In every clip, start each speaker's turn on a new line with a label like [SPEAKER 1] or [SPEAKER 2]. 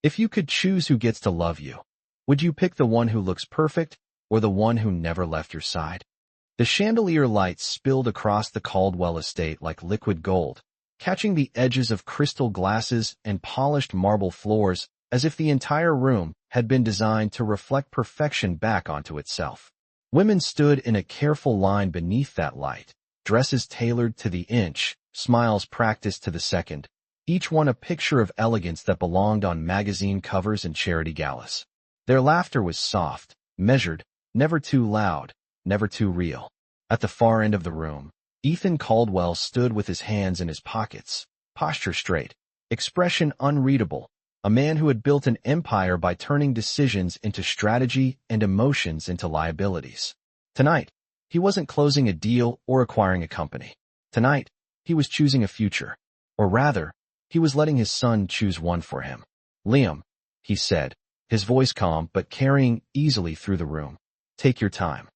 [SPEAKER 1] If you could choose who gets to love you, would you pick the one who looks perfect or the one who never left your side? The chandelier light spilled across the Caldwell estate like liquid gold, catching the edges of crystal glasses and polished marble floors as if the entire room had been designed to reflect perfection back onto itself. Women stood in a careful line beneath that light, dresses tailored to the inch, smiles practiced to the second, each one a picture of elegance that belonged on magazine covers and charity galas. Their laughter was soft, measured, never too loud, never too real. At the far end of the room, Ethan Caldwell stood with his hands in his pockets, posture straight, expression unreadable, a man who had built an empire by turning decisions into strategy and emotions into liabilities. Tonight, he wasn't closing a deal or acquiring a company. Tonight, he was choosing a future. Or rather, he was letting his son choose one for him. "Liam," he said, his voice calm but carrying easily through the room. "Take your time."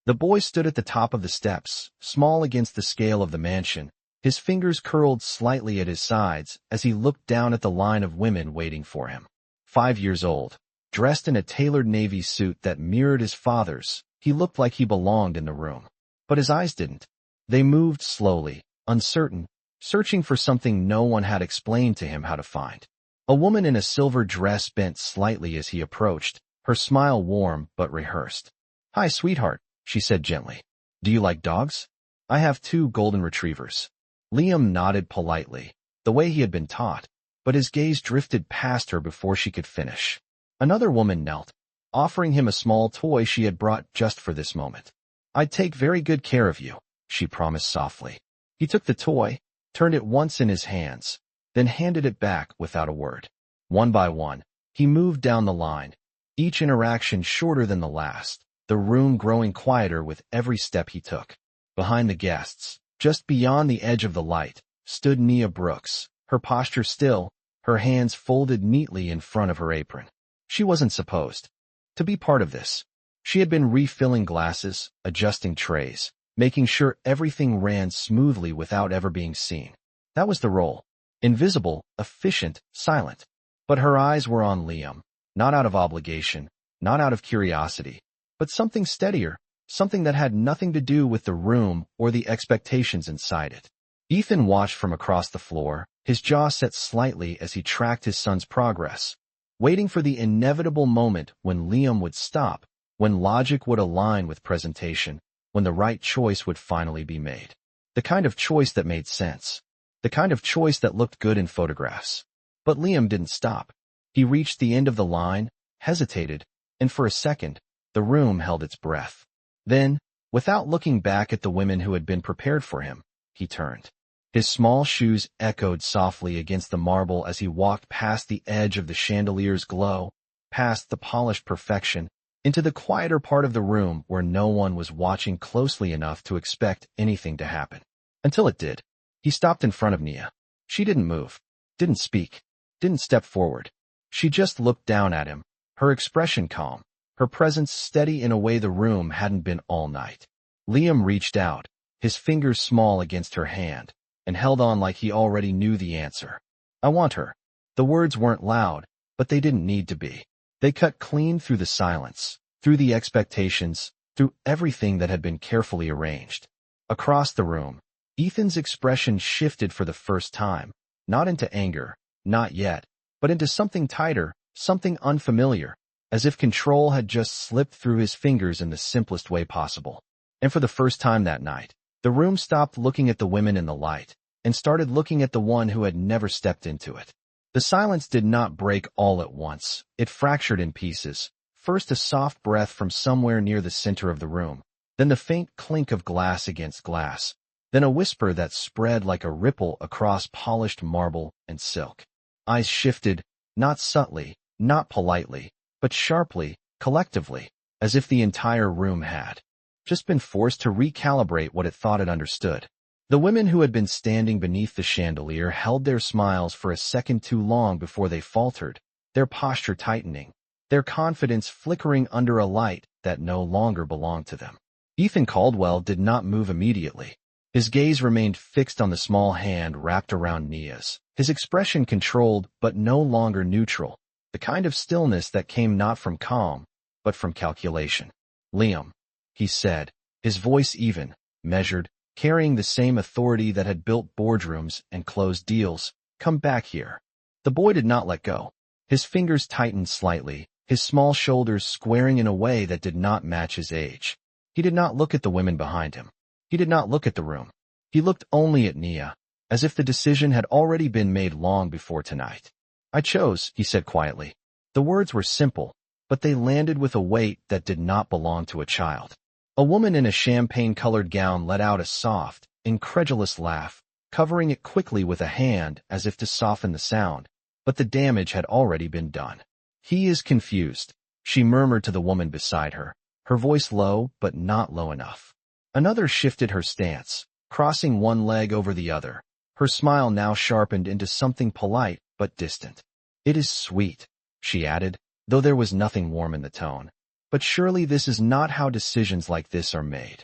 [SPEAKER 1] The boy stood at the top of the steps, small against the scale of the mansion, his fingers curled slightly at his sides as he looked down at the line of women waiting for him. 5 years old, dressed in a tailored navy suit that mirrored his father's, he looked like he belonged in the room. But his eyes didn't. They moved slowly, uncertain, searching for something no one had explained to him how to find. A woman in a silver dress bent slightly as he approached, her smile warm but rehearsed. "Hi, sweetheart," she said gently. "Do you like dogs? I have 2 golden retrievers." Liam nodded politely, the way he had been taught, but his gaze drifted past her before she could finish. Another woman knelt, offering him a small toy she had brought just for this moment. "I'd take very good care of you," she promised softly. He took the toy, turned it once in his hands, then handed it back without a word. One by one, he moved down the line, each interaction shorter than the last, the room growing quieter with every step he took. Behind the guests, just beyond the edge of the light, stood Nia Brooks, her posture still, her hands folded neatly in front of her apron. She wasn't supposed to be part of this. She had been refilling glasses, adjusting trays, making sure everything ran smoothly without ever being seen. That was the role. Invisible, efficient, silent. But her eyes were on Liam, not out of obligation, not out of curiosity, but something steadier, something that had nothing to do with the room or the expectations inside it. Ethan watched from across the floor, his jaw set slightly as he tracked his son's progress, waiting for the inevitable moment when Liam would stop, when logic would align with presentation, when the right choice would finally be made. The kind of choice that made sense. The kind of choice that looked good in photographs. But Liam didn't stop. He reached the end of the line, hesitated, and for a second, the room held its breath. Then, without looking back at the women who had been prepared for him, he turned. His small shoes echoed softly against the marble as he walked past the edge of the chandelier's glow, past the polished perfection, into the quieter part of the room where no one was watching closely enough to expect anything to happen. Until it did. He stopped in front of Nia. She didn't move, didn't speak, didn't step forward. She just looked down at him, her expression calm, her presence steady in a way the room hadn't been all night. Liam reached out, his fingers small against her hand, and held on like he already knew the answer. "I want her." The words weren't loud, but they didn't need to be. They cut clean through the silence, through the expectations, through everything that had been carefully arranged. Across the room, Ethan's expression shifted for the first time, not into anger, not yet, but into something tighter, something unfamiliar, as if control had just slipped through his fingers in the simplest way possible. And for the first time that night, the room stopped looking at the women in the light, and started looking at the one who had never stepped into it. The silence did not break all at once. It fractured in pieces. First a soft breath from somewhere near the center of the room, then the faint clink of glass against glass, then a whisper that spread like a ripple across polished marble and silk. Eyes shifted, not subtly, not politely, but sharply, collectively, as if the entire room had just been forced to recalibrate what it thought it understood. The women who had been standing beneath the chandelier held their smiles for a second too long before they faltered, their posture tightening, their confidence flickering under a light that no longer belonged to them. Ethan Caldwell did not move immediately. His gaze remained fixed on the small hand wrapped around Nia's, his expression controlled but no longer neutral. the kind of stillness that came not from calm, but from calculation. "Liam," he said, his voice even, measured, carrying the same authority that had built boardrooms and closed deals, "come back here." The boy did not let go. His fingers tightened slightly, his small shoulders squaring in a way that did not match his age. He did not look at the women behind him. He did not look at the room. He looked only at Nia, as if the decision had already been made long before tonight. "I chose," he said quietly. The words were simple, but they landed with a weight that did not belong to a child. A woman in a champagne-colored gown let out a soft, incredulous laugh, covering it quickly with a hand as if to soften the sound, but the damage had already been done. "He is confused," she murmured to the woman beside her, her voice low but not low enough. Another shifted her stance, crossing one leg over the other, her smile now sharpened into something polite but distant. "It is sweet," she added, though there was nothing warm in the tone. "But surely this is not how decisions like this are made."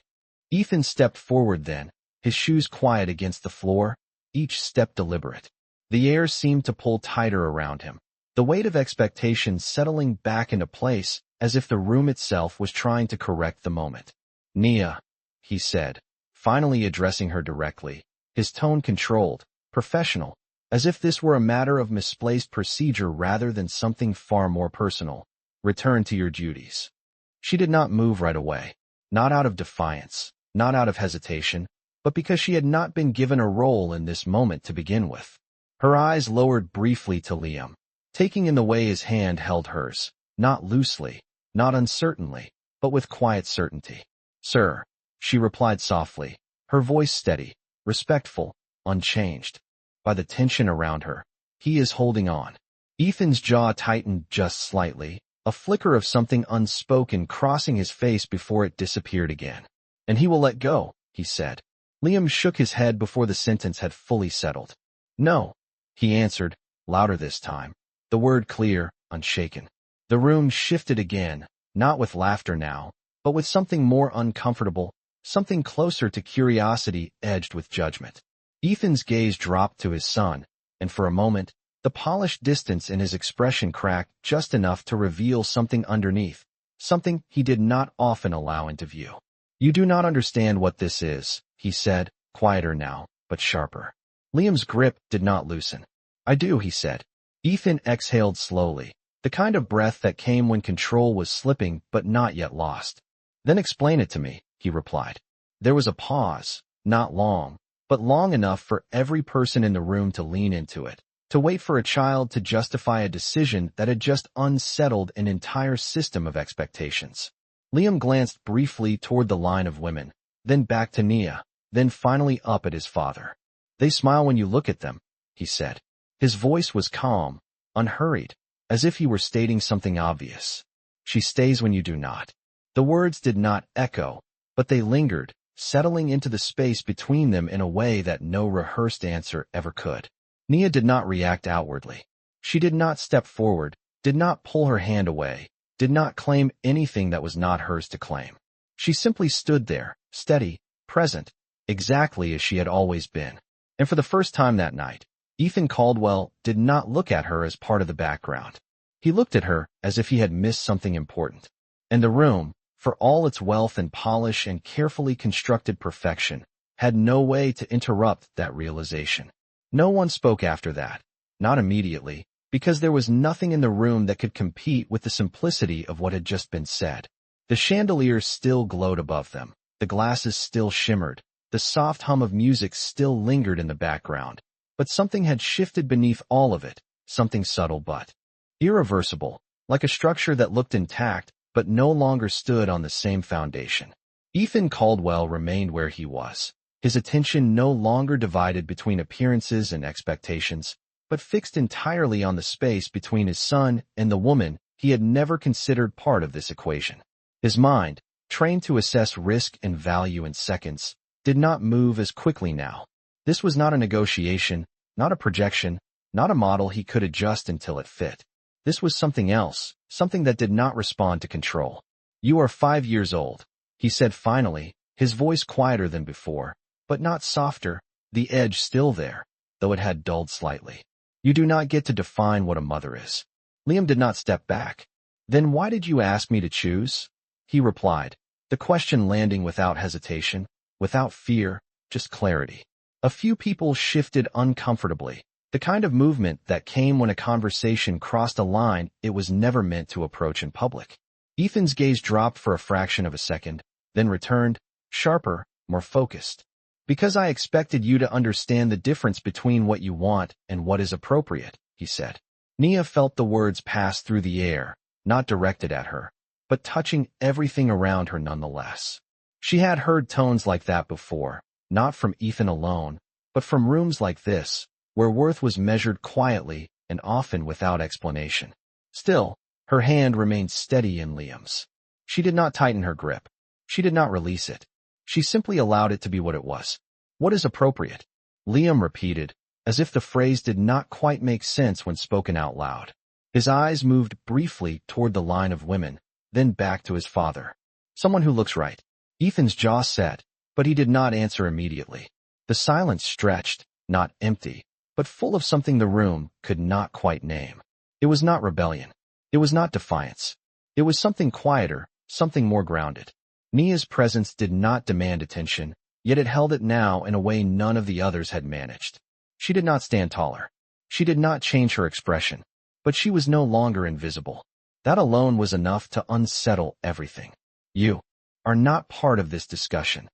[SPEAKER 1] Ethan stepped forward then, his shoes quiet against the floor, each step deliberate. The air seemed to pull tighter around him, the weight of expectation settling back into place as if the room itself was trying to correct the moment. "Nia," he said, finally addressing her directly, his tone controlled, professional, as if this were a matter of misplaced procedure rather than something far more personal. "Return to your duties." She did not move right away, not out of defiance, not out of hesitation, but because she had not been given a role in this moment to begin with. Her eyes lowered briefly to Liam, taking in the way his hand held hers, not loosely, not uncertainly, but with quiet certainty. "Sir," she replied softly, her voice steady, respectful, unchanged. By the tension around her, "He is holding on." Ethan's jaw tightened just slightly, a flicker of something unspoken crossing his face before it disappeared again. "And he will let go," he said. Liam shook his head before the sentence had fully settled. "No," he answered, louder this time, the word clear, unshaken. The room shifted again, not with laughter now, but with something more uncomfortable, something closer to curiosity edged with judgment. Ethan's gaze dropped to his son, and for a moment, the polished distance in his expression cracked just enough to reveal something underneath, something he did not often allow into view. "You do not understand what this is," he said, quieter now, but sharper. Liam's grip did not loosen. "I do," he said. Ethan exhaled slowly, the kind of breath that came when control was slipping but not yet lost. "Then explain it to me," he replied. There was a pause, not long, but long enough for every person in the room to lean into it, to wait for a child to justify a decision that had just unsettled an entire system of expectations. Liam glanced briefly toward the line of women, then back to Nia, then finally up at his father. "They smile when you look at them," he said. His voice was calm, unhurried, as if he were stating something obvious. "She stays when you do not." The words did not echo, but they lingered, settling into the space between them in a way that no rehearsed answer ever could. Nia did not react outwardly. She did not step forward, did not pull her hand away, did not claim anything that was not hers to claim. She simply stood there, steady, present, exactly as she had always been. And for the first time that night, Ethan Caldwell did not look at her as part of the background. He looked at her as if he had missed something important. And the room, for all its wealth and polish and carefully constructed perfection, had no way to interrupt that realization. No one spoke after that, not immediately, because there was nothing in the room that could compete with the simplicity of what had just been said. The chandeliers still glowed above them, the glasses still shimmered, the soft hum of music still lingered in the background, but something had shifted beneath all of it, something subtle but irreversible, like a structure that looked intact but no longer stood on the same foundation. Ethan Caldwell remained where he was, his attention no longer divided between appearances and expectations, but fixed entirely on the space between his son and the woman he had never considered part of this equation. His mind, trained to assess risk and value in seconds, did not move as quickly now. This was not a negotiation, not a projection, not a model he could adjust until it fit. This was something else, something that did not respond to control. "You are 5 years old," he said finally, his voice quieter than before, but not softer, the edge still there, though it had dulled slightly. "You do not get to define what a mother is." Liam did not step back. Then why did you ask me to choose? He replied, the question landing without hesitation, without fear, just clarity. A few people shifted uncomfortably, the kind of movement that came when a conversation crossed a line it was never meant to approach in public. Ethan's gaze dropped for a fraction of a second, then returned, sharper, more focused. Because I expected you to understand the difference between what you want and what is appropriate, he said. Nia felt the words pass through the air, not directed at her, but touching everything around her nonetheless. She had heard tones like that before, not from Ethan alone, but from rooms like this, where worth was measured quietly and often without explanation. Still, her hand remained steady in Liam's. She did not tighten her grip. She did not release it. She simply allowed it to be what it was. What is appropriate? Liam repeated, as if the phrase did not quite make sense when spoken out loud. His eyes moved briefly toward the line of women, then back to his father. Someone who looks right. Ethan's jaw set, but he did not answer immediately. The silence stretched, not empty, but full of something the room could not quite name. It was not rebellion. It was not defiance. It was something quieter, something more grounded. Nia's presence did not demand attention, yet it held it now in a way none of the others had managed. She did not stand taller. She did not change her expression, but she was no longer invisible. That alone was enough to unsettle everything. You are not part of this discussion,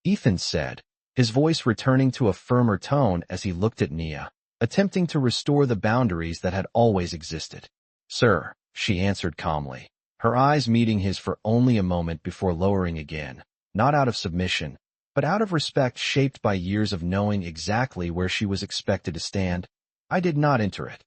[SPEAKER 1] Ethan said, his voice returning to a firmer tone as he looked at Nia, attempting to restore the boundaries that had always existed. Sir, she answered calmly, her eyes meeting his for only a moment before lowering again, not out of submission, but out of respect shaped by years of knowing exactly where she was expected to stand. I did not enter it.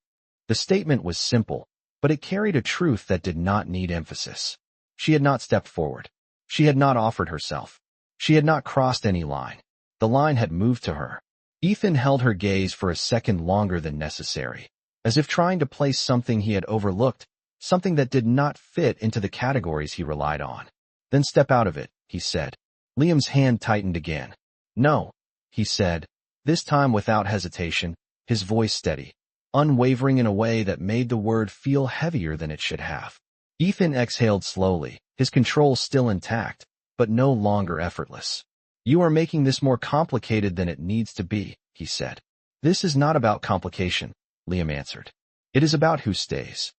[SPEAKER 1] The statement was simple, but it carried a truth that did not need emphasis. She had not stepped forward. She had not offered herself. She had not crossed any line. The line had moved to her. Ethan held her gaze for a second longer than necessary, as if trying to place something he had overlooked, something that did not fit into the categories he relied on. Then step out of it, he said. Liam's hand tightened again. No, he said, this time without hesitation, his voice steady, unwavering in a way that made the word feel heavier than it should have. Ethan exhaled slowly, his control still intact, but no longer effortless. You are making this more complicated than it needs to be, he said. This is not about complication, Liam answered. It is about who stays.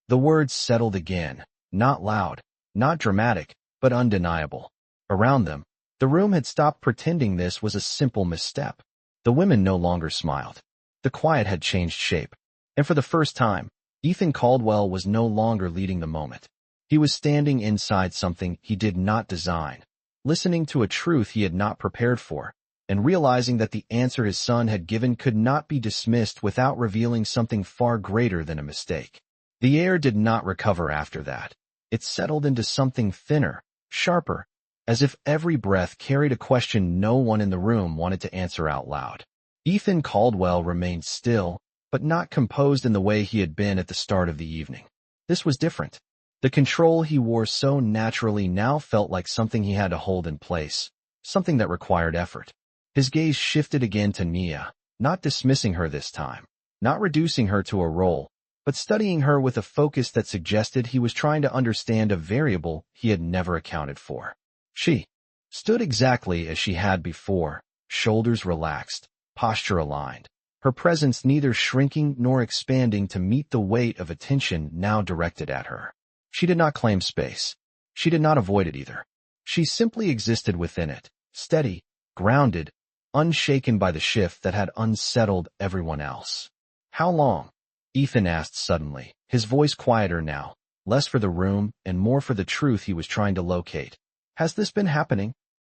[SPEAKER 1] The words settled again, not loud, not dramatic, but undeniable. Around them, the room had stopped pretending this was a simple misstep. The women no longer smiled. The quiet had changed shape. And for the first time, Ethan Caldwell was no longer leading the moment. He was standing inside something he did not design, listening to a truth he had not prepared for, and realizing that the answer his son had given could not be dismissed without revealing something far greater than a mistake. The air did not recover after that. It settled into something thinner, sharper, as if every breath carried a question no one in the room wanted to answer out loud. Ethan Caldwell remained still, but not composed in the way he had been at the start of the evening. This was different. The control he wore so naturally now felt like something he had to hold in place, something that required effort. His gaze shifted again to Nia, not dismissing her this time, not reducing her to a role, but studying her with a focus that suggested he was trying to understand a variable he had never accounted for. She stood exactly as she had before, shoulders relaxed, posture aligned, her presence neither shrinking nor expanding to meet the weight of attention now directed at her. She did not claim space. She did not avoid it either. She simply existed within it, steady, grounded, unshaken by the shift that had unsettled everyone else. How long? Ethan asked suddenly, his voice quieter now, less for the room and more for the truth he was trying to locate. Has this been happening?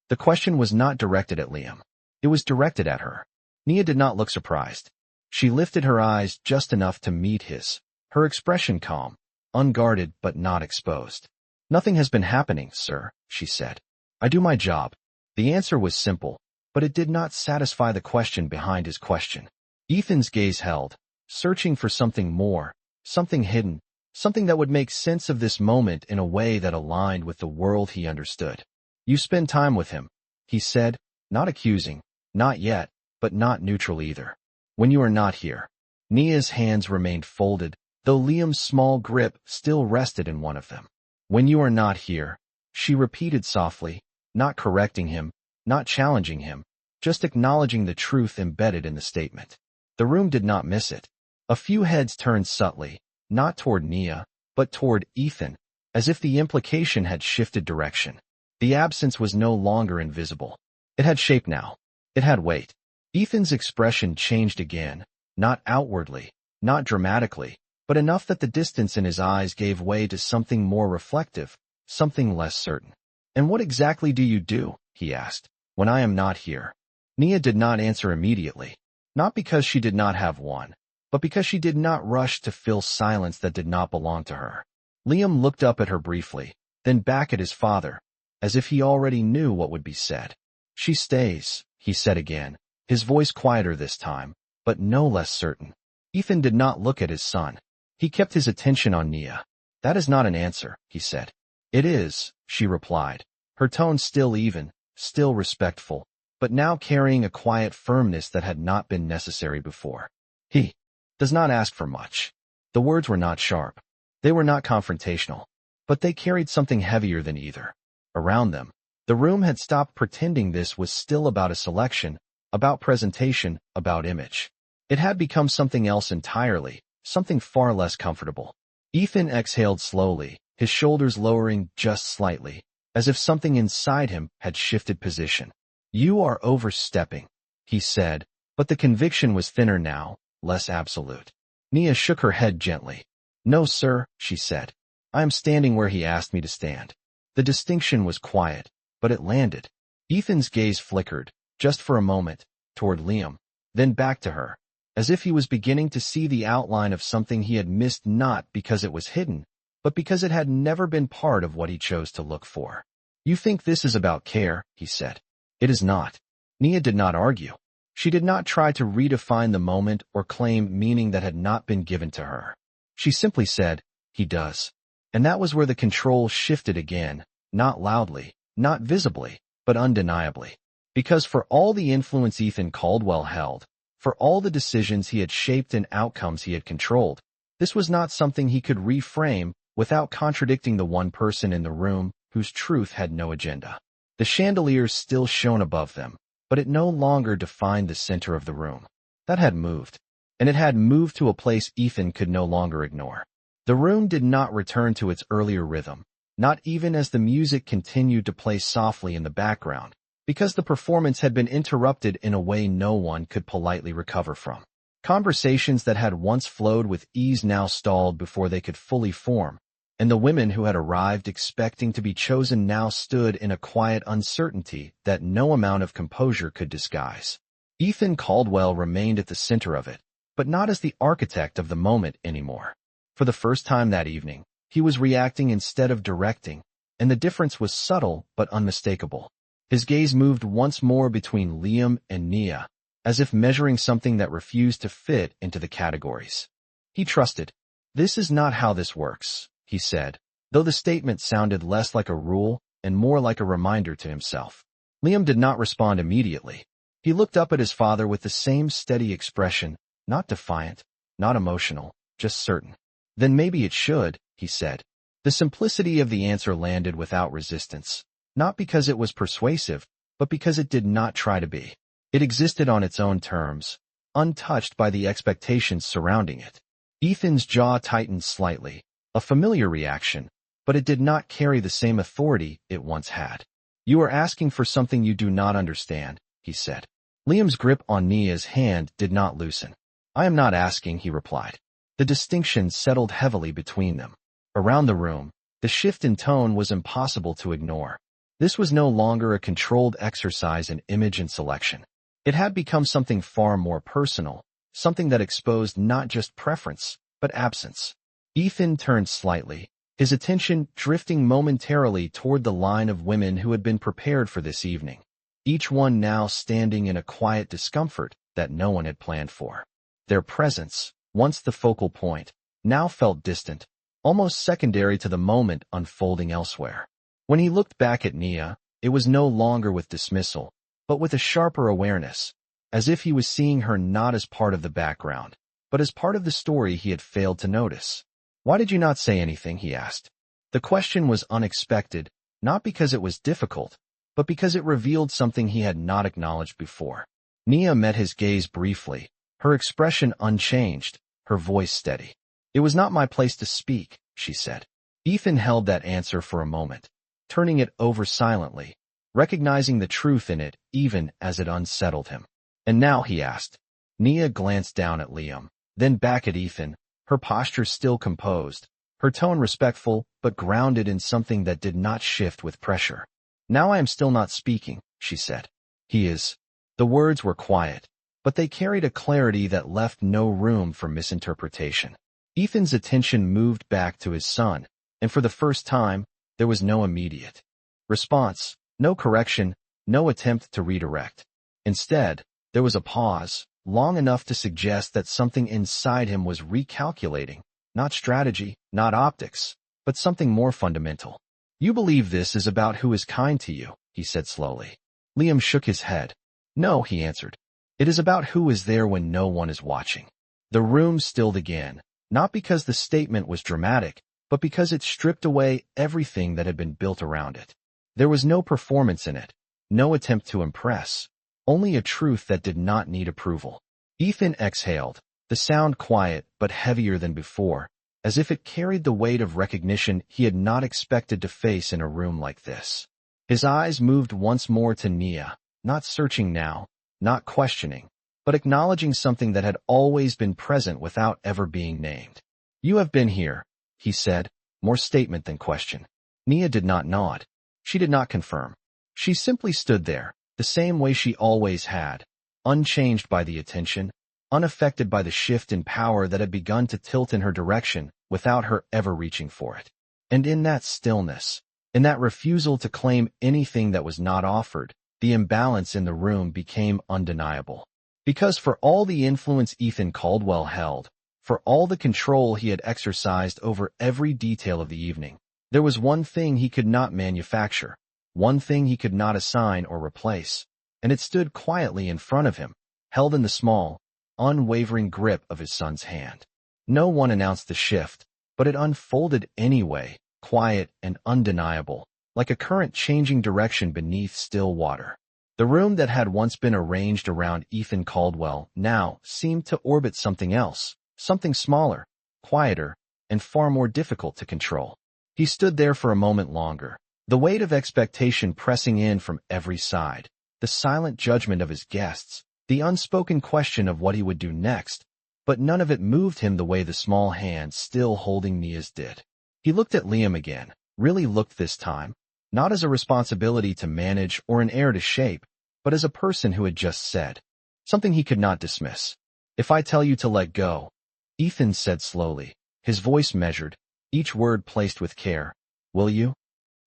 [SPEAKER 1] The question was not directed at Liam. It was directed at her. Nia did not look surprised. She lifted her eyes just enough to meet his, her expression calm, unguarded but not exposed. Nothing has been happening, sir, she said. I do my job. The answer was simple, but it did not satisfy the question behind his question. Ethan's gaze held, searching for something more, something hidden, something that would make sense of this moment in a way that aligned with the world he understood. You spend time with him, he said, not accusing, not yet, but not neutral either. When you are not here. Nia's hands remained folded, though Liam's small grip still rested in one of them. "When you are not here," she repeated softly, not correcting him, not challenging him, just acknowledging the truth embedded in the statement. The room did not miss it. A few heads turned subtly, not toward Nia, but toward Ethan, as if the implication had shifted direction. The absence was no longer invisible. It had shape now. It had weight. Ethan's expression changed again, not outwardly, not dramatically, but enough that the distance in his eyes gave way to something more reflective, something less certain. "And what exactly do you do," he asked, "when I am not here?" Nia did not answer immediately, not because she did not have one, but because she did not rush to fill silence that did not belong to her. Liam looked up at her briefly, then back at his father, as if he already knew what would be said. "She stays," he said again, his voice quieter this time, but no less certain. Ethan did not look at his son. He kept his attention on Nia. "That is not an answer," he said. "It is," she replied, her tone still even, still respectful, but now carrying a quiet firmness that had not been necessary before. "He does not ask for much." The words were not sharp. They were not confrontational, but they carried something heavier than either. Around them, the room had stopped pretending this was still about a selection, about presentation, about image. It had become something else entirely, something far less comfortable. Ethan exhaled slowly, his shoulders lowering just slightly, as if something inside him had shifted position. "You are overstepping," he said, but the conviction was thinner now, less absolute. Nia shook her head gently. "No, sir," she said. "I am standing where he asked me to stand." The distinction was quiet, but it landed. Ethan's gaze flickered, just for a moment, toward Liam, then back to her, as if he was beginning to see the outline of something he had missed not because it was hidden, but because it had never been part of what he chose to look for. "You think this is about care," he said. "It is not." Nia did not argue. She did not try to redefine the moment or claim meaning that had not been given to her. She simply said, "He does." And that was where the control shifted again, not loudly, not visibly, but undeniably. Because for all the influence Ethan Caldwell held, for all the decisions he had shaped and outcomes he had controlled, this was not something he could reframe without contradicting the one person in the room whose truth had no agenda. The chandeliers still shone above them, but it no longer defined the center of the room. That had moved, and it had moved to a place Ethan could no longer ignore. The room did not return to its earlier rhythm, not even as the music continued to play softly in the background, because the performance had been interrupted in a way no one could politely recover from. Conversations that had once flowed with ease now stalled before they could fully form, and the women who had arrived expecting to be chosen now stood in a quiet uncertainty that no amount of composure could disguise. Ethan Caldwell remained at the center of it, but not as the architect of the moment anymore. For the first time that evening, he was reacting instead of directing, and the difference was subtle but unmistakable. His gaze moved once more between Liam and Nia, as if measuring something that refused to fit into the categories. He trusted. "This is not how this works," he said, though the statement sounded less like a rule and more like a reminder to himself. Liam did not respond immediately. He looked up at his father with the same steady expression, not defiant, not emotional, just certain. "Then maybe it should," he said. The simplicity of the answer landed without resistance, not because it was persuasive, but because it did not try to be. It existed on its own terms, untouched by the expectations surrounding it. Ethan's jaw tightened slightly, a familiar reaction, but it did not carry the same authority it once had. "You are asking for something you do not understand," he said. Liam's grip on Nia's hand did not loosen. "I am not asking," he replied. The distinction settled heavily between them. Around the room, the shift in tone was impossible to ignore. This was no longer a controlled exercise in image and selection. It had become something far more personal, something that exposed not just preference, but absence. Ethan turned slightly, his attention drifting momentarily toward the line of women who had been prepared for this evening, each one now standing in a quiet discomfort that no one had planned for. Their presence, once the focal point, now felt distant, almost secondary to the moment unfolding elsewhere. When he looked back at Nia, it was no longer with dismissal, but with a sharper awareness, as if he was seeing her not as part of the background, but as part of the story he had failed to notice. "Why did you not say anything?" he asked. The question was unexpected, not because it was difficult, but because it revealed something he had not acknowledged before. Nia met his gaze briefly, her expression unchanged, her voice steady. "It was not my place to speak," she said. Ethan held that answer for a moment, turning it over silently, recognizing the truth in it even as it unsettled him. "And now?" he asked. Nia glanced down at Liam, then back at Ethan, her posture still composed, her tone respectful but grounded in something that did not shift with pressure. "Now I am still not speaking," she said. "He is." The words were quiet, but they carried a clarity that left no room for misinterpretation. Ethan's attention moved back to his son, and for the first time, there was no immediate response, no correction, no attempt to redirect. Instead, there was a pause, long enough to suggest that something inside him was recalculating, not strategy, not optics, but something more fundamental. "You believe this is about who is kind to you," he said slowly. Liam shook his head. "No," he answered. "It is about who is there when no one is watching." The room stilled again, not because the statement was dramatic, but because it stripped away everything that had been built around it. There was no performance in it, no attempt to impress, only a truth that did not need approval. Ethan exhaled, the sound quiet but heavier than before, as if it carried the weight of recognition he had not expected to face in a room like this. His eyes moved once more to Nia, not searching now, not questioning, but acknowledging something that had always been present without ever being named. "You have been here," he said, more statement than question. Nia did not nod. She did not confirm. She simply stood there, the same way she always had, unchanged by the attention, unaffected by the shift in power that had begun to tilt in her direction without her ever reaching for it. And in that stillness, in that refusal to claim anything that was not offered, the imbalance in the room became undeniable. Because for all the influence Ethan Caldwell held, for all the control he had exercised over every detail of the evening, there was one thing he could not manufacture, one thing he could not assign or replace, and it stood quietly in front of him, held in the small, unwavering grip of his son's hand. No one announced the shift, but it unfolded anyway, quiet and undeniable, like a current changing direction beneath still water. The room that had once been arranged around Ethan Caldwell now seemed to orbit something else, something smaller, quieter, and far more difficult to control. He stood there for a moment longer, the weight of expectation pressing in from every side, the silent judgment of his guests, the unspoken question of what he would do next, but none of it moved him the way the small hand still holding Nia's did. He looked at Liam again, really looked this time, not as a responsibility to manage or an heir to shape, but as a person who had just said something he could not dismiss. "If I tell you to let go," Ethan said slowly, his voice measured, each word placed with care, "will you?"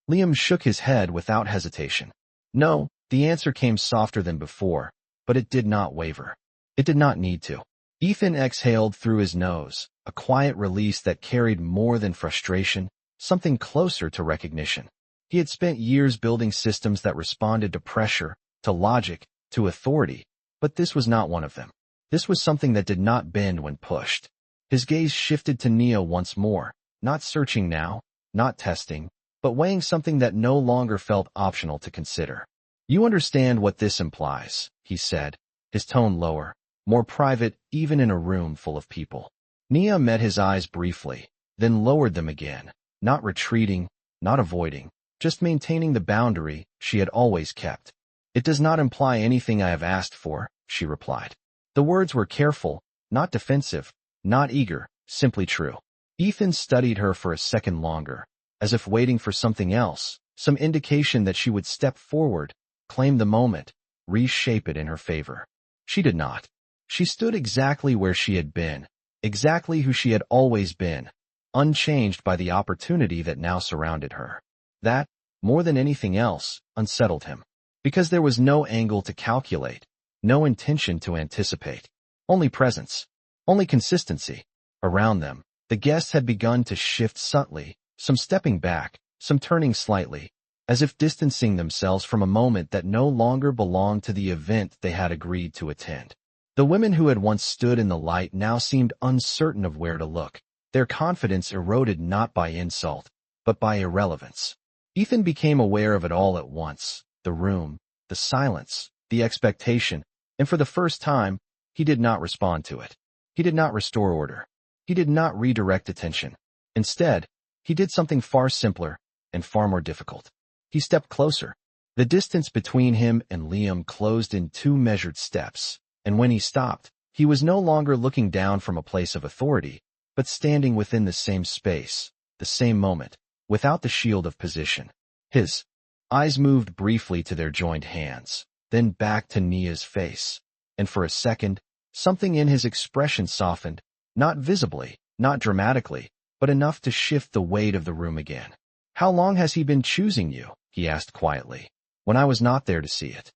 [SPEAKER 1] Liam shook his head without hesitation. No, the answer came softer than before, but it did not waver. It did not need to. Ethan exhaled through his nose, a quiet release that carried more than frustration, something closer to recognition. He had spent years building systems that responded to pressure, to logic, to authority, but this was not one of them. This was something that did not bend when pushed. His gaze shifted to Nia once more, not searching now, not testing, but weighing something that no longer felt optional to consider. "You understand what this implies," he said, his tone lower, more private even in a room full of people. Nia met his eyes briefly, then lowered them again, not retreating, not avoiding, just maintaining the boundary she had always kept. "It does not imply anything I have asked for," she replied. The words were careful, not defensive, not eager, simply true. Ethan studied her for a second longer, as if waiting for something else, some indication that she would step forward, claim the moment, reshape it in her favor. She did not. She stood exactly where she had been, exactly who she had always been, unchanged by the opportunity that now surrounded her. That, more than anything else, unsettled him. Because there was no angle to calculate, no intention to anticipate. Only presence. Only consistency. Around them, the guests had begun to shift subtly, some stepping back, some turning slightly, as if distancing themselves from a moment that no longer belonged to the event they had agreed to attend. The women who had once stood in the light now seemed uncertain of where to look. Their confidence eroded not by insult, but by irrelevance. Ethan became aware of it all at once, the room, the silence, the expectation, and for the first time, he did not respond to it. He did not restore order. He did not redirect attention. Instead, he did something far simpler and far more difficult. He stepped closer. The distance between him and Liam closed in 2 measured steps, and when he stopped, he was no longer looking down from a place of authority, but standing within the same space, the same moment, without the shield of position. His eyes moved briefly to their joined hands, then back to Nia's face, and for a second, something in his expression softened, not visibly, not dramatically, but enough to shift the weight of the room again. "How long has he been choosing you?" he asked quietly, "when I was not there to see it."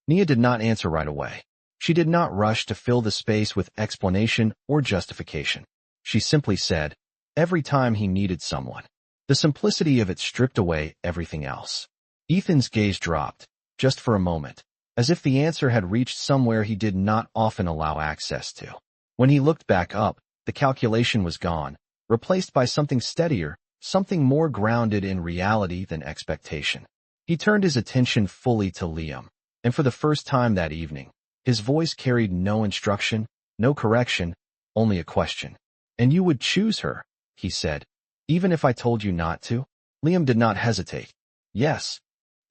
[SPEAKER 1] Nia did not answer right away. She did not rush to fill the space with explanation or justification. She simply said, "Every time he needed someone." The simplicity of it stripped away everything else. Ethan's gaze dropped, just for a moment, as if the answer had reached somewhere he did not often allow access to. When he looked back up, the calculation was gone, replaced by something steadier, something more grounded in reality than expectation. He turned his attention fully to Liam, and for the first time that evening, his voice carried no instruction, no correction, only a question. "And you would choose her," he said, "even if I told you not to?" Liam did not hesitate. "Yes."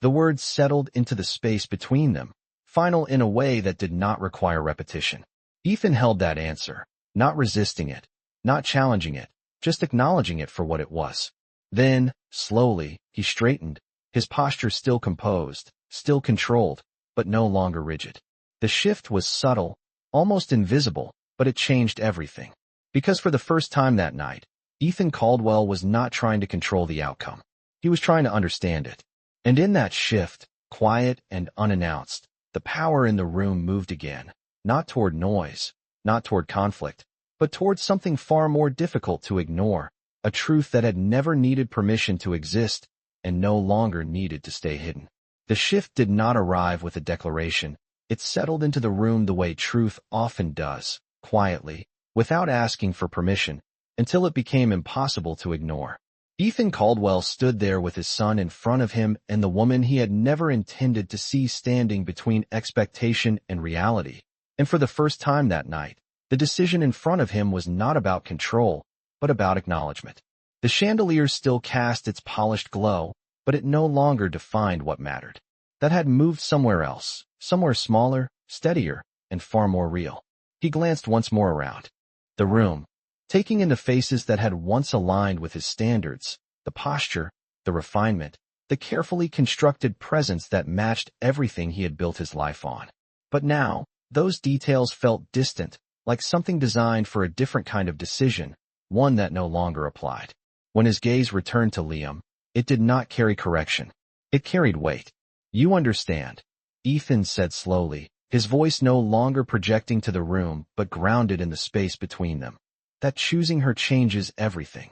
[SPEAKER 1] The words settled into the space between them, final in a way that did not require repetition. Ethan held that answer, not resisting it, not challenging it, just acknowledging it for what it was. Then, slowly, he straightened, his posture still composed, still controlled, but no longer rigid. The shift was subtle, almost invisible, but it changed everything. Because for the first time that night, Ethan Caldwell was not trying to control the outcome. He was trying to understand it. And in that shift, quiet and unannounced, the power in the room moved again, not toward noise, not toward conflict, but toward something far more difficult to ignore, a truth that had never needed permission to exist and no longer needed to stay hidden. The shift did not arrive with a declaration. It settled into the room the way truth often does, quietly, without asking for permission, until it became impossible to ignore. Ethan Caldwell stood there with his son in front of him and the woman he had never intended to see standing between expectation and reality. And for the first time that night, the decision in front of him was not about control, but about acknowledgement. The chandelier still cast its polished glow, but it no longer defined what mattered. That had moved somewhere else, somewhere smaller, steadier, and far more real. He glanced once more around the room, taking in the faces that had once aligned with his standards, the posture, the refinement, the carefully constructed presence that matched everything he had built his life on. But now, those details felt distant, like something designed for a different kind of decision, one that no longer applied. When his gaze returned to Liam, it did not carry correction. It carried weight. "You understand," Ethan said slowly, his voice no longer projecting to the room but grounded in the space between them, "that choosing her changes everything."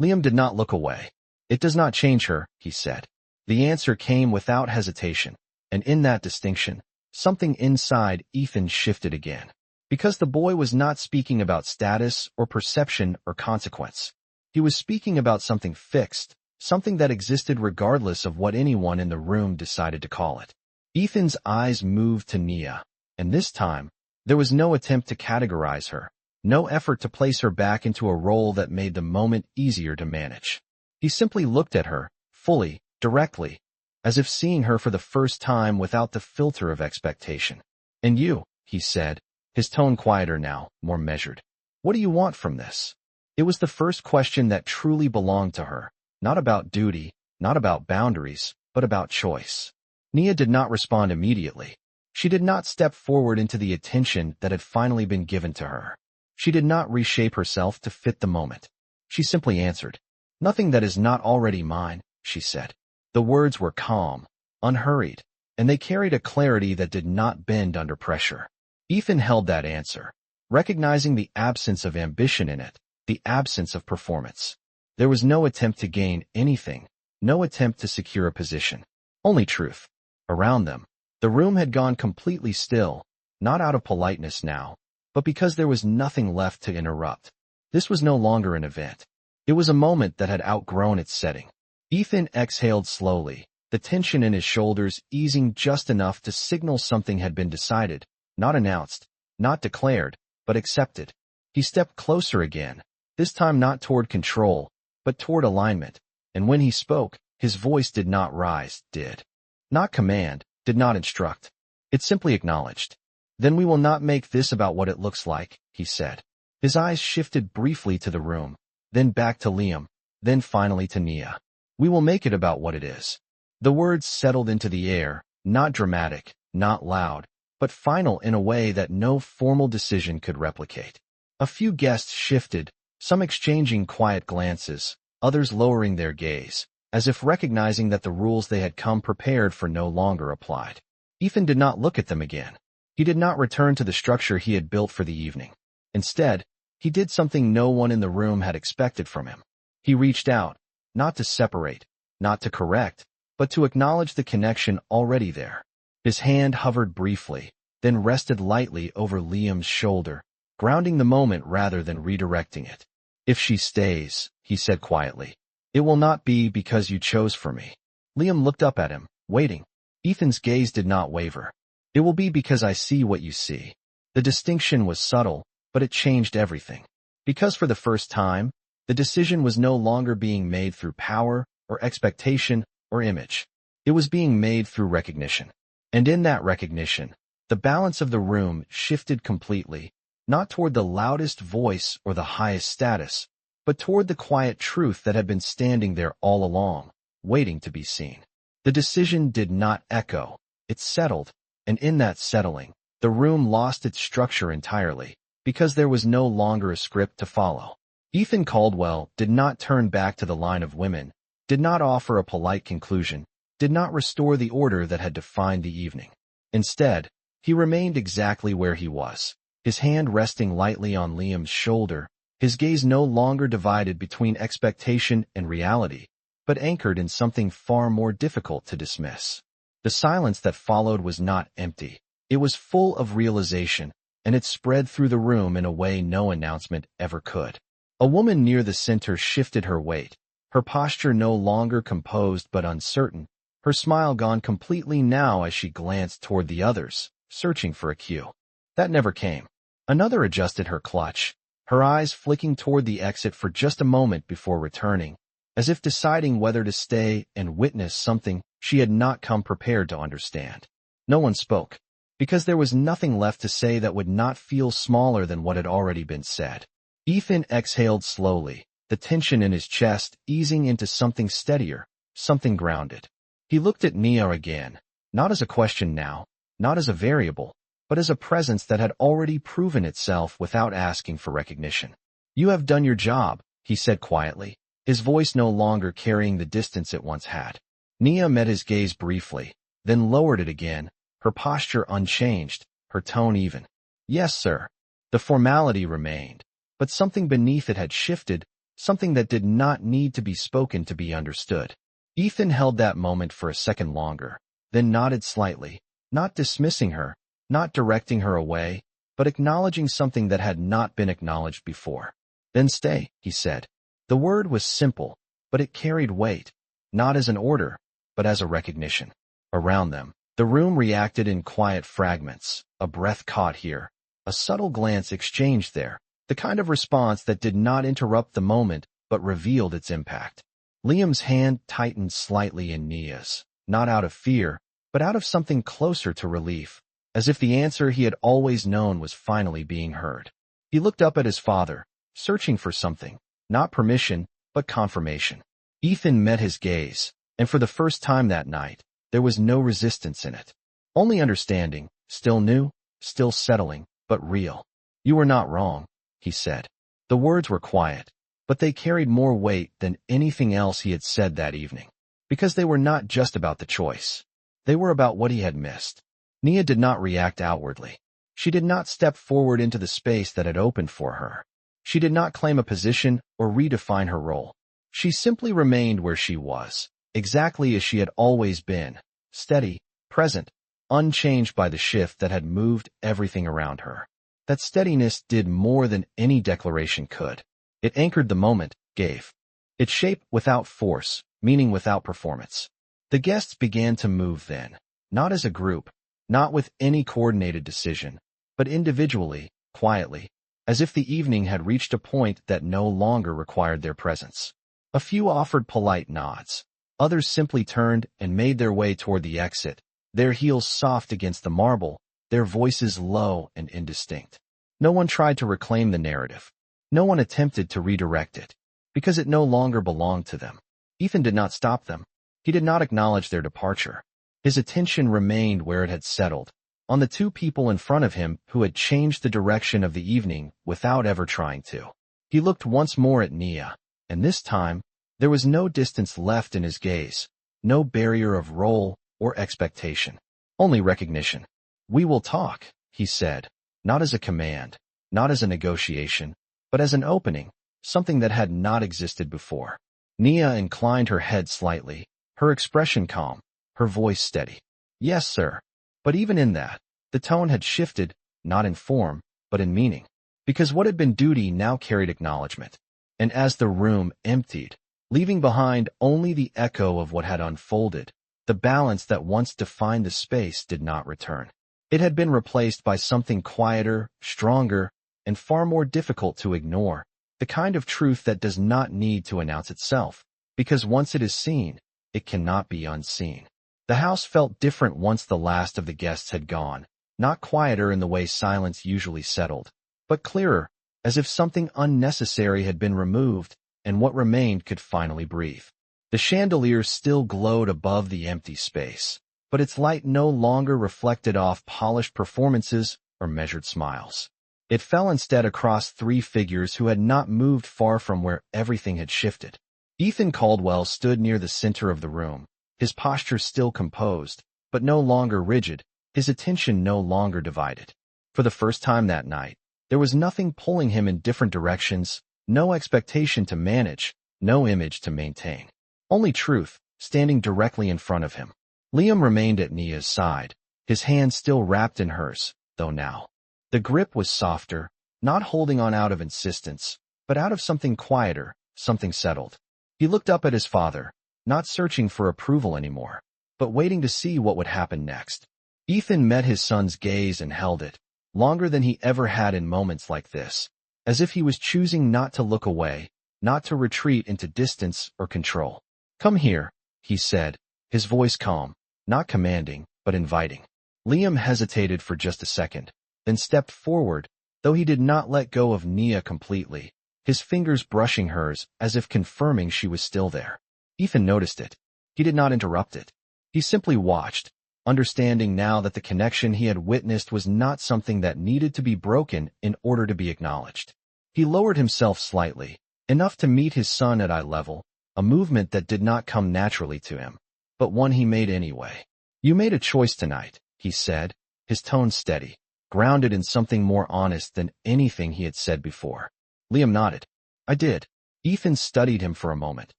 [SPEAKER 1] Liam did not look away. "It does not change her," he said. The answer came without hesitation, and in that distinction, something inside Ethan shifted again. Because the boy was not speaking about status or perception or consequence. He was speaking about something fixed, something that existed regardless of what anyone in the room decided to call it. Ethan's eyes moved to Nia, and this time, there was no attempt to categorize her, no effort to place her back into a role that made the moment easier to manage. He simply looked at her, fully, directly, as if seeing her for the first time without the filter of expectation. "And you," he said, his tone quieter now, more measured. "What do you want from this?" It was the first question that truly belonged to her, not about duty, not about boundaries, but about choice. Nia did not respond immediately. She did not step forward into the attention that had finally been given to her. She did not reshape herself to fit the moment. She simply answered, "Nothing that is not already mine," she said. The words were calm, unhurried, and they carried a clarity that did not bend under pressure. Ethan held that answer, recognizing the absence of ambition in it, the absence of performance. There was no attempt to gain anything, no attempt to secure a position. Only truth. Around them, the room had gone completely still, not out of politeness now, but because there was nothing left to interrupt. This was no longer an event. It was a moment that had outgrown its setting. Ethan exhaled slowly, the tension in his shoulders easing just enough to signal something had been decided, not announced, not declared, but accepted. He stepped closer again, this time not toward control, but toward alignment, and when he spoke, his voice did not rise, did not command, did not instruct. It simply acknowledged. Then we will not make this about what it looks like, he said. His eyes shifted briefly to the room, then back to Liam, then finally to Nia. We will make it about what it is. The words settled into the air, not dramatic, not loud, but final in a way that no formal decision could replicate. A few guests shifted, some exchanging quiet glances, others lowering their gaze, as if recognizing that the rules they had come prepared for no longer applied. Ethan did not look at them again. He did not return to the structure he had built for the evening. Instead, he did something no one in the room had expected from him. He reached out, not to separate, not to correct, but to acknowledge the connection already there. His hand hovered briefly, then rested lightly over Liam's shoulder, grounding the moment rather than redirecting it. If she stays, he said quietly, it will not be because you chose for me. Liam looked up at him, waiting. Ethan's gaze did not waver. It will be because I see what you see. The distinction was subtle, but it changed everything. Because for the first time, the decision was no longer being made through power or expectation or image. It was being made through recognition. And in that recognition, the balance of the room shifted completely, not toward the loudest voice or the highest status, but toward the quiet truth that had been standing there all along, waiting to be seen. The decision did not echo, it settled, and in that settling, the room lost its structure entirely, because there was no longer a script to follow. Ethan Caldwell did not turn back to the line of women, did not offer a polite conclusion, did not restore the order that had defined the evening. Instead, he remained exactly where he was, his hand resting lightly on Liam's shoulder, his gaze no longer divided between expectation and reality, but anchored in something far more difficult to dismiss. The silence that followed was not empty. It was full of realization, and it spread through the room in a way no announcement ever could. A woman near the center shifted her weight, her posture no longer composed but uncertain, her smile gone completely now as she glanced toward the others, searching for a cue. That never came. Another adjusted her clutch, her eyes flicking toward the exit for just a moment before returning, as if deciding whether to stay and witness something she had not come prepared to understand. No one spoke, because there was nothing left to say that would not feel smaller than what had already been said. Ethan exhaled slowly, the tension in his chest easing into something steadier, something grounded. He looked at Nia again, not as a question now, not as a variable, but as a presence that had already proven itself without asking for recognition. You have done your job, he said quietly, his voice no longer carrying the distance it once had. Nia met his gaze briefly, then lowered it again, her posture unchanged, her tone even. Yes, sir. The formality remained, but something beneath it had shifted, something that did not need to be spoken to be understood. Ethan held that moment for a second longer, then nodded slightly, not dismissing her, not directing her away, but acknowledging something that had not been acknowledged before. Then stay, he said. The word was simple, but it carried weight, not as an order, but as a recognition. Around them, the room reacted in quiet fragments, a breath caught here, a subtle glance exchanged there, the kind of response that did not interrupt the moment but revealed its impact. Liam's hand tightened slightly in Nia's, not out of fear, but out of something closer to relief, as if the answer he had always known was finally being heard. He looked up at his father, searching for something, not permission, but confirmation. Ethan met his gaze, and for the first time that night, there was no resistance in it. Only understanding, still new, still settling, but real. You were not wrong, he said. The words were quiet, but they carried more weight than anything else he had said that evening, because they were not just about the choice. They were about what he had missed. Nia did not react outwardly. She did not step forward into the space that had opened for her. She did not claim a position or redefine her role. She simply remained where she was, exactly as she had always been, steady, present, unchanged by the shift that had moved everything around her. That steadiness did more than any declaration could. It anchored the moment, gave it shape without force, meaning without performance. The guests began to move then, not as a group, not with any coordinated decision, but individually, quietly, as if the evening had reached a point that no longer required their presence. A few offered polite nods. Others simply turned and made their way toward the exit, their heels soft against the marble, their voices low and indistinct. No one tried to reclaim the narrative. No one attempted to redirect it, because it no longer belonged to them. Ethan did not stop them. He did not acknowledge their departure. His attention remained where it had settled, on the two people in front of him who had changed the direction of the evening without ever trying to. He looked once more at Nia, and this time, there was no distance left in his gaze, no barrier of role or expectation, only recognition. "We will talk," he said, not as a command, not as a negotiation, but as an opening, something that had not existed before. Nia inclined her head slightly, her expression calm, her voice steady. "Yes, sir." But even in that, the tone had shifted, not in form, but in meaning, because what had been duty now carried acknowledgement. And as the room emptied, leaving behind only the echo of what had unfolded, the balance that once defined the space did not return. It had been replaced by something quieter, stronger, and far more difficult to ignore, the kind of truth that does not need to announce itself, because once it is seen, it cannot be unseen. The house felt different once the last of the guests had gone, not quieter in the way silence usually settled, but clearer, as if something unnecessary had been removed and what remained could finally breathe. The chandelier still glowed above the empty space, but its light no longer reflected off polished performances or measured smiles. It fell instead across three figures who had not moved far from where everything had shifted. Ethan Caldwell stood near the center of the room, his posture still composed, but no longer rigid, his attention no longer divided. For the first time that night, there was nothing pulling him in different directions, no expectation to manage, no image to maintain. Only truth, standing directly in front of him. Liam remained at Nia's side, his hand still wrapped in hers, though now the grip was softer, not holding on out of insistence, but out of something quieter, something settled. He looked up at his father, not searching for approval anymore, but waiting to see what would happen next. Ethan met his son's gaze and held it, longer than he ever had in moments like this, as if he was choosing not to look away, not to retreat into distance or control. "Come here," he said, his voice calm, not commanding, but inviting. Liam hesitated for just a second, then stepped forward, though he did not let go of Nia completely, his fingers brushing hers as if confirming she was still there. Ethan noticed it. He did not interrupt it. He simply watched, understanding now that the connection he had witnessed was not something that needed to be broken in order to be acknowledged. He lowered himself slightly, enough to meet his son at eye level, a movement that did not come naturally to him, but one he made anyway. "You made a choice tonight," he said, his tone steady, grounded in something more honest than anything he had said before. Liam nodded. "I did." Ethan studied him for a moment,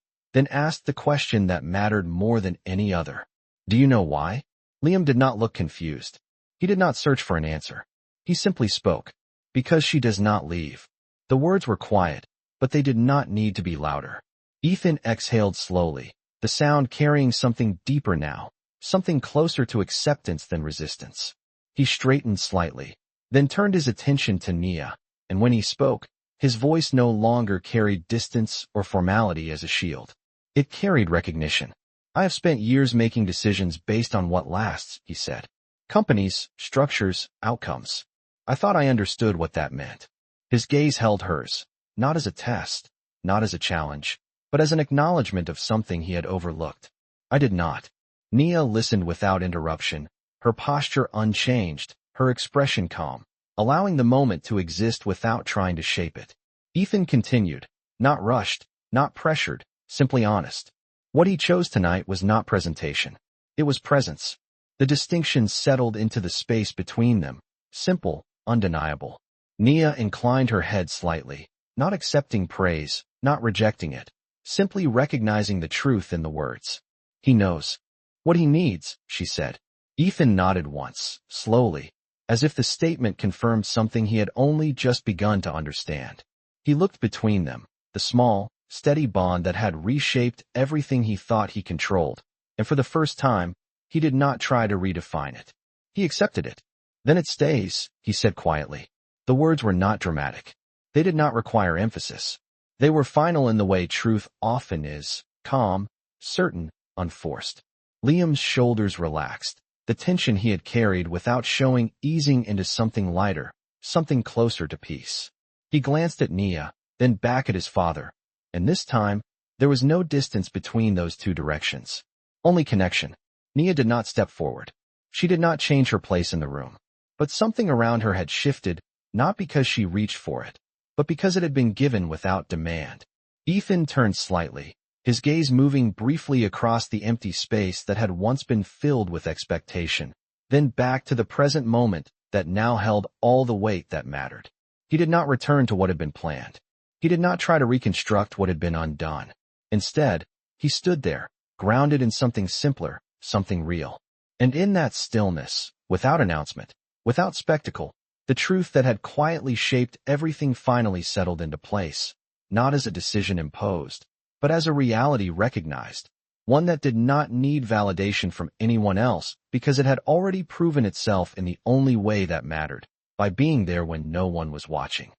[SPEAKER 1] then asked the question that mattered more than any other. "Do you know why?" Liam did not look confused. He did not search for an answer. He simply spoke. "Because she does not leave." The words were quiet, but they did not need to be louder. Ethan exhaled slowly, the sound carrying something deeper now, something closer to acceptance than resistance. He straightened slightly, then turned his attention to Nia, and when he spoke, his voice no longer carried distance or formality as a shield. It carried recognition. "I have spent years making decisions based on what lasts," he said. "Companies, structures, outcomes. I thought I understood what that meant." His gaze held hers, not as a test, not as a challenge, but as an acknowledgement of something he had overlooked. "I did not." Nia listened without interruption, her posture unchanged, her expression calm, allowing the moment to exist without trying to shape it. Ethan continued, not rushed, not pressured, simply honest. What he chose tonight was not presentation. It was presence. The distinction settled into the space between them, simple, undeniable. Nia inclined her head slightly, not accepting praise, not rejecting it, simply recognizing the truth in the words. "He knows what he needs," she said. Ethan nodded once, slowly, as if the statement confirmed something he had only just begun to understand. He looked between them, the small, steady bond that had reshaped everything he thought he controlled, and for the first time, he did not try to redefine it. He accepted it. Then it stays, he said quietly. The words were not dramatic. They did not require emphasis. They were final in the way truth often is, calm, certain, unforced. Liam's shoulders relaxed, the tension he had carried without showing easing into something lighter, something closer to peace. He glanced at Nia, then back at his father, and this time, there was no distance between those two directions. Only connection. Nia did not step forward. She did not change her place in the room. But something around her had shifted, not because she reached for it, but because it had been given without demand. Ethan turned slightly, his gaze moving briefly across the empty space that had once been filled with expectation, then back to the present moment that now held all the weight that mattered. He did not return to what had been planned. He did not try to reconstruct what had been undone. Instead, he stood there, grounded in something simpler, something real. And in that stillness, without announcement, without spectacle, the truth that had quietly shaped everything finally settled into place, not as a decision imposed, but as a reality recognized, one that did not need validation from anyone else because it had already proven itself in the only way that mattered, by being there when no one was watching.